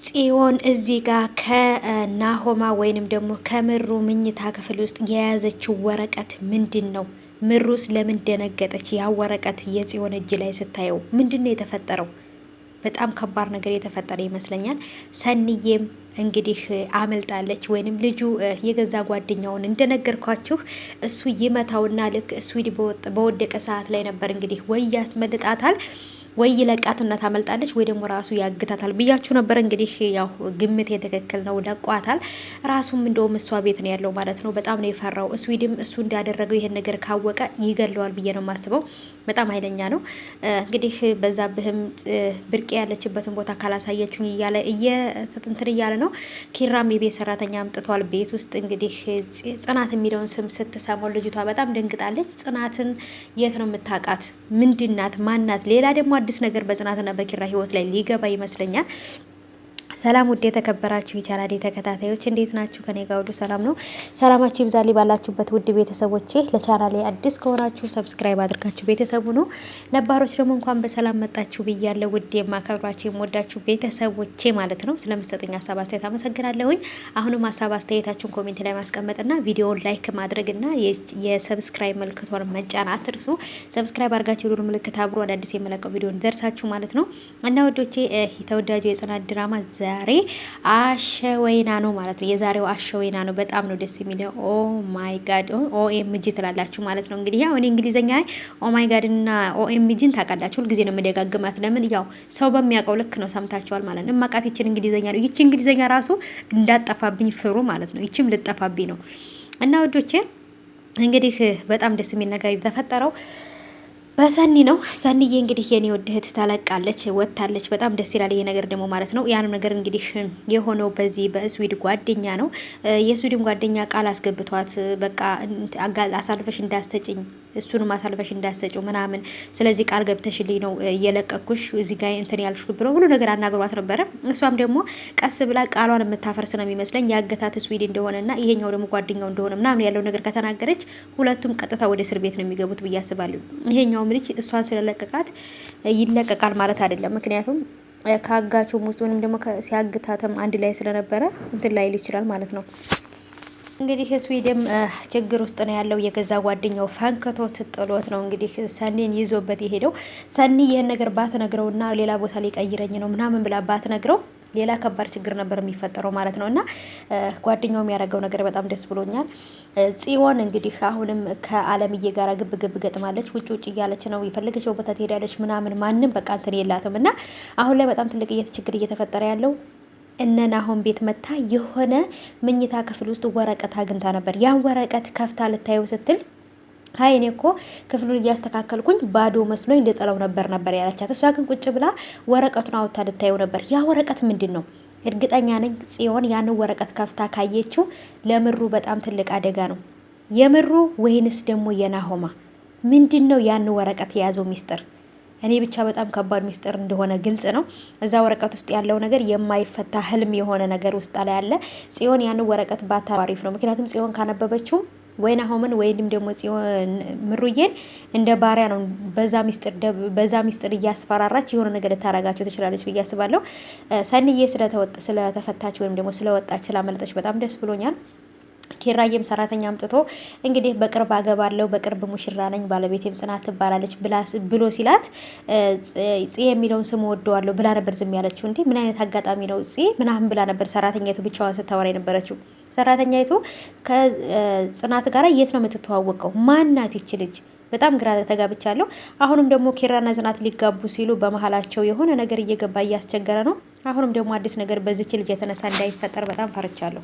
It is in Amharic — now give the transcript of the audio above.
ጽዮን እዚህ ጋር ከናሆማ ወይንም ደግሞ ከምሩ ምኝታ ክፍል ውስጥ የያዘችው ወረቀት ምንድን ነው? ምሩስ ለምን ደነገጠች? ያ ወረቀት የጽዮን እጅ ላይ ስታየው ምንድን ነው የተፈጠረው? በጣም ከባድ ነገር የተፈጠረ ይመስለኛል። ሰኒዬም እንግዲህ አመልጣለች። ወይንም ልጁ የገዛ ጓደኛውን እንደነገርኳችሁ እሱ ይመታውና ልክ ስዊድ በወደቀ ሰዓት ላይ ነበር እንግዲህ ወይ ያስመልጣታል ወይ ለቃትና ታመልጣለች ወይ ደግሞ ራሱ ያግታታል ብያችሁ ነበር። እንግዲህ ያው ግምት የትክክል ነው፣ ለቋታል። ራሱም እንደውም እሷ ቤት ነው ያለው ማለት ነው። በጣም ነው የፈራው። ስዊድም እሱ እንዳደረገው ይሄን ነገር ካወቀ ይገለዋል ብዬ ነው የማስበው። በጣም ኃይለኛ ነው። እንግዲህ በዛብህም ብርቄ ያለችበትን ቦታ ካላሳየችኝ እያለ እንትን እያለ ነው። ኪራም የቤት ሰራተኛ አምጥቷል ቤት ውስጥ። እንግዲህ ጽናት የሚለውን ስም ስትሰማው ልጅቷ በጣም ደንግጣለች። ጽናትን የት ነው የምታውቃት? ምንድናት? ማናት? ሌላ ደግሞ አዲስ ነገር በጽናትና በኪራ ህይወት ላይ ሊገባ ይመስለኛል። ሰላም ውድ የተከበራችሁ የቻናሌ ተከታታዮች እንዴት ናችሁ? ከኔ ጋር ሁሉ ሰላም ነው። ሰላማችሁ ይብዛልኝ ባላችሁበት ውድ ቤተሰቦቼ። ለቻናሌ አዲስ ከሆናችሁ ሰብስክራይብ አድርጋችሁ ቤተሰቡ ነው። ነባሮች ደግሞ እንኳን በሰላም መጣችሁ ብያለሁ። ውድ የማከብራችሁ የምወዳችሁ ቤተሰቦቼ ማለት ነው። ስለምትሰጡኝ ሀሳብ አስተያየት አመሰግናለሁኝ። አሁንም ሀሳብ አስተያየታችሁን ኮሜንት ላይ ማስቀመጥና ቪዲዮውን ላይክ ማድረግና የሰብስክራይብ ምልክቷን መጫን አትርሱ። ሰብስክራይብ አድርጋችሁ ሁሉ ምልክት አብሮ አዳዲስ የመለቀው ቪዲዮ እንዲደርሳችሁ ማለት ነው። እና ወዶቼ ተወዳጁ የጽናት ድራማ ዛሬ አሸወይና ነው ማለት ነው። የዛሬው አሸወይና ነው። በጣም ነው ደስ የሚለው። ኦ ማይ ጋድ ኦኤምጂ ትላላችሁ ማለት ነው። እንግዲህ ያው እኔ እንግሊዘኛ ኦ ማይ ጋድ እና ኦኤምጂን ታውቃላችሁ። ሁልጊዜ ነው የምደጋግማት። ለምን ያው ሰው በሚያውቀው ልክ ነው። ሰምታችኋል ማለት ነው። ማቃት ይችን እንግሊዘኛ ነው። ይቺ እንግሊዘኛ ራሱ እንዳጠፋብኝ ፍሩ ማለት ነው። ይቺም ልጠፋብኝ ነው። እና ወዶቼ እንግዲህ በጣም ደስ የሚል ነገር የተፈጠረው በሰኒ ነው። ሰኒዬ እንግዲህ የኔ ወድ እህት ተለቃለች፣ ወጥታለች። በጣም ደስ ይላል ይሄ ነገር ደግሞ ማለት ነው። ያንም ነገር እንግዲህ የሆነው በዚህ በስዊድ ጓደኛ ነው። የስዊድን ጓደኛ ቃል አስገብቷት በቃ አሳልፈሽ እንዳሰጭኝ እሱንም አሳልፈሽ እንዳሰጭው ምናምን፣ ስለዚህ ቃል ገብተሽልኝ ነው እየለቀኩሽ እዚህ ጋር እንትን ያልሽ ብሎ ሁሉ ነገር አናግሯት ነበረ። እሷም ደግሞ ቀስ ብላ ቃሏን የምታፈርስ ነው የሚመስለኝ። ያገታት ስዊድ እንደሆነና ይሄኛው ደግሞ ጓደኛው እንደሆነ ምናምን ያለው ነገር ከተናገረች ሁለቱም ቀጥታ ወደ እስር ቤት ነው የሚገቡት ብዬ አስባለሁ። ይሄኛው ልጅ እሷን ስለለቀቃት ይለቀቃል ማለት አይደለም። ምክንያቱም ከአጋቹም ውስጥ ወይንም ደግሞ ሲያግታትም አንድ ላይ ስለነበረ እንትን ላይ ይችላል ማለት ነው። እንግዲህ ስዊድም ችግር ውስጥ ነው ያለው። የገዛ ጓደኛው ፈንክቶት ጥሎት ነው እንግዲህ ሰኒን ይዞበት የሄደው። ሰኒ ይህን ነገር ባትነግረውና ሌላ ቦታ ላይ ቀይረኝ ነው ምናምን ብላ ባትነግረው ሌላ ከባድ ችግር ነበር የሚፈጠረው ማለት ነው። እና ጓደኛው የሚያደርገው ነገር በጣም ደስ ብሎኛል። ጽዮን እንግዲህ አሁንም ከአለምዬ ጋር ግብ ግብ ገጥማለች። ውጭ እያለች ነው፣ የፈለገችው ቦታ ትሄዳለች ምናምን፣ ማንም በቃ እንትን የላትም። እና አሁን ላይ በጣም ትልቅ ችግር እየተፈጠረ ያለው እነ ናሆም ቤት መታ የሆነ መኝታ ክፍል ውስጥ ወረቀት አግኝታ ነበር። ያን ወረቀት ከፍታ ልታየው ስትል ሀይ እኔ እኮ ክፍሉን እያስተካከልኩኝ ባዶ መስሎኝ ልጥለው ነበር ያለቻት። እሷ ግን ቁጭ ብላ ወረቀቱን አውጥታ ልታየው ነበር። ያ ወረቀት ምንድን ነው? እርግጠኛ ነኝ ጽዮን ያንን ወረቀት ከፍታ ካየችው ለምሩ በጣም ትልቅ አደጋ ነው። የምሩ ወይንስ ደግሞ የናሆማ? ምንድን ነው ያን ወረቀት የያዘው ሚስጥር? እኔ ብቻ በጣም ከባድ ሚስጥር እንደሆነ ግልጽ ነው። እዛ ወረቀት ውስጥ ያለው ነገር የማይፈታ ህልም የሆነ ነገር ውስጥ ላይ ያለ። ጽዮን ያን ወረቀት ባታሪፍ ነው። ምክንያቱም ጽዮን ካነበበችው ወይ ናሆምን ወይንም ደግሞ ጽዮን ምሩዬን እንደ ባሪያ ነው በዛ ሚስጥር እያስፈራራች የሆነ ነገር ልታረጋቸው ትችላለች ብዬ አስባለሁ። ሰኒዬ ስለተፈታች ወይም ደግሞ ስለወጣች ስላመለጠች በጣም ደስ ብሎኛል። ኪራዬም ሰራተኛ አምጥቶ እንግዲህ በቅርብ አገባለሁ፣ በቅርብ ሙሽራ ነኝ፣ ባለቤቴም ጽናት ትባላለች ብሎ ሲላት ጽ የሚለውን ስም ወደዋለሁ ብላ ነበር ዝም ያለችው። እንዴ ምን አይነት አጋጣሚ ነው ጽ ምናምን ብላ ነበር ሰራተኛይቱ ብቻዋን ስታወራ የነበረችው። ሰራተኛይቱ ከጽናት ጋር የት ነው የምትተዋወቀው? ማናት ይች ልጅ? በጣም ግራ ተጋብቻለሁ። አሁንም ደግሞ ኪራና ጽናት ሊጋቡ ሲሉ በመሀላቸው የሆነ ነገር እየገባ እያስቸገረ ነው። አሁንም ደግሞ አዲስ ነገር በዚች ልጅ የተነሳ እንዳይፈጠር በጣም ፈርቻለሁ።